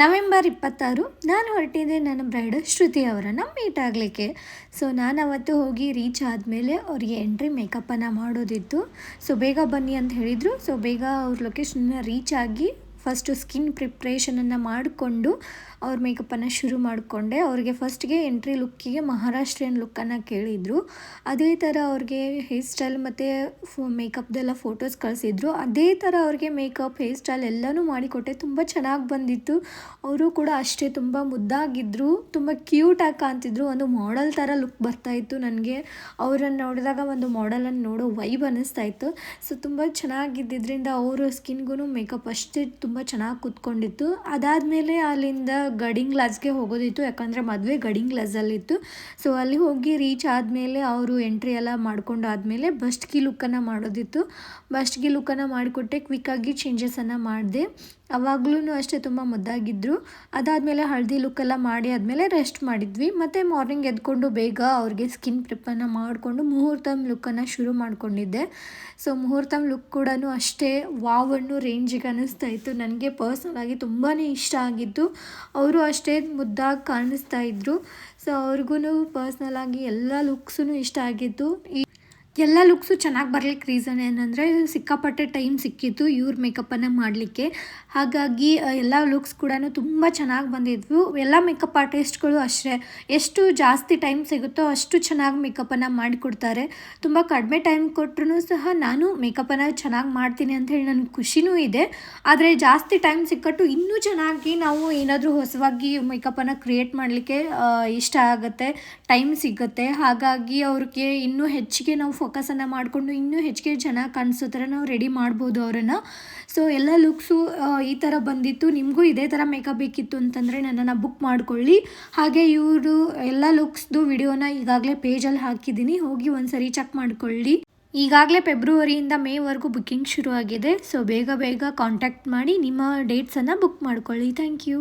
November 26 ನಾನು ಹೊರಟಿದ್ದೆ ನನ್ನ bride ಶ್ರುತಿ ಅವರನ್ನು ಮೀಟ್ ಆಗಲಿಕ್ಕೆ. ಸೊ ನಾನು ಅವತ್ತು ಹೋಗಿ ರೀಚ್ ಆದಮೇಲೆ ಅವರಿಗೆ ಎಂಟ್ರಿ ಮೇಕಪ್ಪನ್ನು ಮಾಡೋದಿತ್ತು. ಸೊ ಬೇಗ ಬನ್ನಿ ಅಂತ ಹೇಳಿದರು. ಸೊ ಬೇಗ ಅವ್ರ ಲೊಕೇಶನ್ನ ರೀಚ್ ಆಗಿ ಫಸ್ಟು ಸ್ಕಿನ್ ಪ್ರಿಪ್ರೇಷನನ್ನು ಮಾಡಿಕೊಂಡು ಅವ್ರ ಮೇಕಪ್ಪನ್ನು ಶುರು ಮಾಡಿಕೊಂಡೆ. ಅವ್ರಿಗೆ ಫಸ್ಟ್ಗೆ ಎಂಟ್ರಿ ಲುಕ್ಕಿಗೆ ಮಹಾರಾಷ್ಟ್ರಿಯನ್ ಲುಕ್ಕನ್ನು ಕೇಳಿದರು. ಅದೇ ಥರ ಅವ್ರಿಗೆ ಹೇರ್ ಸ್ಟೈಲ್ ಮತ್ತು ಮೇಕಪ್ದೆಲ್ಲ ಫೋಟೋಸ್ ಕಳಿಸಿದ್ರು. ಅದೇ ಥರ ಅವ್ರಿಗೆ ಮೇಕಪ್, ಹೇರ್ ಸ್ಟೈಲ್ ಎಲ್ಲನೂ ಮಾಡಿಕೊಟ್ಟೆ. ತುಂಬ ಚೆನ್ನಾಗಿ ಬಂದಿತ್ತು. ಅವರು ಕೂಡ ಅಷ್ಟೇ ತುಂಬ ಮುದ್ದಾಗಿದ್ದರು, ತುಂಬ ಕ್ಯೂಟಾಗಿ ಕಾಣ್ತಿದ್ರು. ಒಂದು ಮಾಡೆಲ್ ಥರ ಲುಕ್ ಬರ್ತಾಯಿತ್ತು. ನನಗೆ ಅವರನ್ನು ನೋಡಿದಾಗ ಒಂದು ಮಾಡೆಲನ್ನು ನೋಡೋ ವೈಬ್ ಅನ್ನಿಸ್ತಾಯಿತ್ತು. ಸೊ ತುಂಬ ಚೆನ್ನಾಗಿದ್ದರಿಂದ ಅವರ ಸ್ಕಿನ್ಗೂ ಮೇಕಪ್ ಅಷ್ಟೇ ತುಂಬ ಚೆನ್ನಾಗಿ ಕೂತ್ಕೊಂಡಿತ್ತು. ಅದಾದಮೇಲೆ ಅಲ್ಲಿಂದ ಗಡಿಂಗ್ ಗ್ಲಾಸ್ಗೆ ಹೋಗೋದಿತ್ತು, ಯಾಕಂದರೆ ಮದುವೆ ಗಡಿಂಗ್ ಗ್ಲಾಸಲ್ಲಿತ್ತು. ಸೊ ಅಲ್ಲಿ ಹೋಗಿ ರೀಚ್ ಆದಮೇಲೆ ಅವರು ಎಂಟ್ರಿ ಎಲ್ಲ ಮಾಡ್ಕೊಂಡು ಆದಮೇಲೆ ಬಸ್ಟ್ಗಿ ಲುಕ್ಕನ್ನು ಮಾಡೋದಿತ್ತು. ಬಸ್ಟ್ಗಿ ಲುಕ್ಕನ್ನು ಮಾಡಿಕೊಟ್ಟೆ. ಕ್ವಿಕ್ಕಾಗಿ ಚೇಂಜಸನ್ನು ಮಾಡಿದೆ. ಅವಾಗಲೂ ಅಷ್ಟೇ ತುಂಬ ಮುದ್ದಾಗಿದ್ದರು. ಅದಾದಮೇಲೆ ಹಳದಿ ಲುಕ್ಕೆಲ್ಲ ಮಾಡಿ ಆದಮೇಲೆ ರೆಸ್ಟ್ ಮಾಡಿದ್ವಿ. ಮತ್ತು ಮಾರ್ನಿಂಗ್ ಎದ್ಕೊಂಡು ಬೇಗ ಅವ್ರಿಗೆ ಸ್ಕಿನ್ ಪ್ರಿಪ್ಪನ್ನು ಮಾಡಿಕೊಂಡು ಮುಹೂರ್ತಮ್ ಲುಕ್ಕನ್ನು ಶುರು ಮಾಡಿಕೊಂಡಿದ್ದೆ. ಸೊ ಮುಹೂರ್ತಮ್ ಲುಕ್ ಕೂಡ ಅಷ್ಟೇ ವಾವನ್ನು ರೇಂಜಿಗೆ ಅನ್ನಿಸ್ತಾ ಇತ್ತು. ನನಗೆ ಪರ್ಸ್ನಲಾಗಿ ತುಂಬಾ ಇಷ್ಟ ಆಗಿತ್ತು. ಅವರು ಅಷ್ಟೇ ಮುದ್ದಾಗಿ ಕಾಣಿಸ್ತಾ ಇದ್ದರು. ಸೊ ಅವ್ರಿಗೂ ಪರ್ಸ್ನಲಾಗಿ ಎಲ್ಲ ಲುಕ್ಸೂ ಇಷ್ಟ ಆಗಿತ್ತು. ಎಲ್ಲ ಲುಕ್ಸು ಚೆನ್ನಾಗಿ ಬರ್ಲಿಕ್ಕೆ ರೀಸನ್ ಏನಂದರೆ ಸಿಕ್ಕಾಪಟ್ಟೆ ಟೈಮ್ ಸಿಕ್ಕಿತ್ತು ಇವ್ರ ಮೇಕಪ್ಪನ್ನು ಮಾಡಲಿಕ್ಕೆ. ಹಾಗಾಗಿ ಎಲ್ಲ ಲುಕ್ಸ್ ಕೂಡ ತುಂಬ ಚೆನ್ನಾಗಿ ಬಂದಿದ್ವು. ಎಲ್ಲ ಮೇಕಪ್ ಆರ್ಟಿಸ್ಟ್ಗಳು ಅಷ್ಟೇ, ಎಷ್ಟು ಜಾಸ್ತಿ ಟೈಮ್ ಸಿಗುತ್ತೋ ಅಷ್ಟು ಚೆನ್ನಾಗಿ ಮೇಕಪ್ಪನ್ನು ಮಾಡಿಕೊಡ್ತಾರೆ. ತುಂಬ ಕಡಿಮೆ ಟೈಮ್ ಕೊಟ್ಟರು ಸಹ ನಾನು ಮೇಕಪ್ಪನ್ನು ಚೆನ್ನಾಗಿ ಮಾಡ್ತೀನಿ ಅಂಥೇಳಿ ನನಗೆ ಖುಷಿನೂ ಇದೆ. ಆದರೆ ಜಾಸ್ತಿ ಟೈಮ್ ಸಿಕ್ಕಟ್ಟು ಇನ್ನೂ ಚೆನ್ನಾಗಿ ನಾವು ಏನಾದರೂ ಹೊಸವಾಗಿ ಮೇಕಪ್ಪನ್ನು ಕ್ರಿಯೇಟ್ ಮಾಡಲಿಕ್ಕೆ ಇಷ್ಟ ಆಗುತ್ತೆ, ಟೈಮ್ ಸಿಗುತ್ತೆ. ಹಾಗಾಗಿ ಅವ್ರಿಗೆ ಇನ್ನೂ ಹೆಚ್ಚಿಗೆ ನಾವು ಫೋಕಸನ್ನು ಮಾಡಿಕೊಂಡು ಇನ್ನೂ ಹೆಚ್ಚಿಗೆ ಚೆನ್ನಾಗಿ ಕಾಣಿಸೋ ಥರ ನಾವು ರೆಡಿ ಮಾಡ್ಬೋದು ಅವರನ್ನು. ಸೊ ಎಲ್ಲ ಲುಕ್ಸು ಈ ಥರ ಬಂದಿತ್ತು. ನಿಮಗೂ ಇದೇ ಥರ ಮೇಕಪ್ ಬೇಕಿತ್ತು ಅಂತಂದರೆ ನನ್ನನ್ನು ಬುಕ್ ಮಾಡಿಕೊಳ್ಳಿ. ಹಾಗೆ ಇವರು ಎಲ್ಲ ಲುಕ್ಸ್ದು ವಿಡಿಯೋನ ಈಗಾಗಲೇ ಪೇಜಲ್ಲಿ ಹಾಕಿದ್ದೀನಿ, ಹೋಗಿ ಒಂದು ಸರಿ ಚೆಕ್ ಮಾಡಿಕೊಳ್ಳಿ. ಈಗಾಗಲೇ ಫೆಬ್ರವರಿಯಿಂದ ಮೇವರೆಗೂ ಬುಕ್ಕಿಂಗ್ ಶುರು ಆಗಿದೆ. ಸೊ ಬೇಗ ಕಾಂಟ್ಯಾಕ್ಟ್ ಮಾಡಿ ನಿಮ್ಮ ಡೇಟ್ಸನ್ನು ಬುಕ್ ಮಾಡ್ಕೊಳ್ಳಿ. Thank you.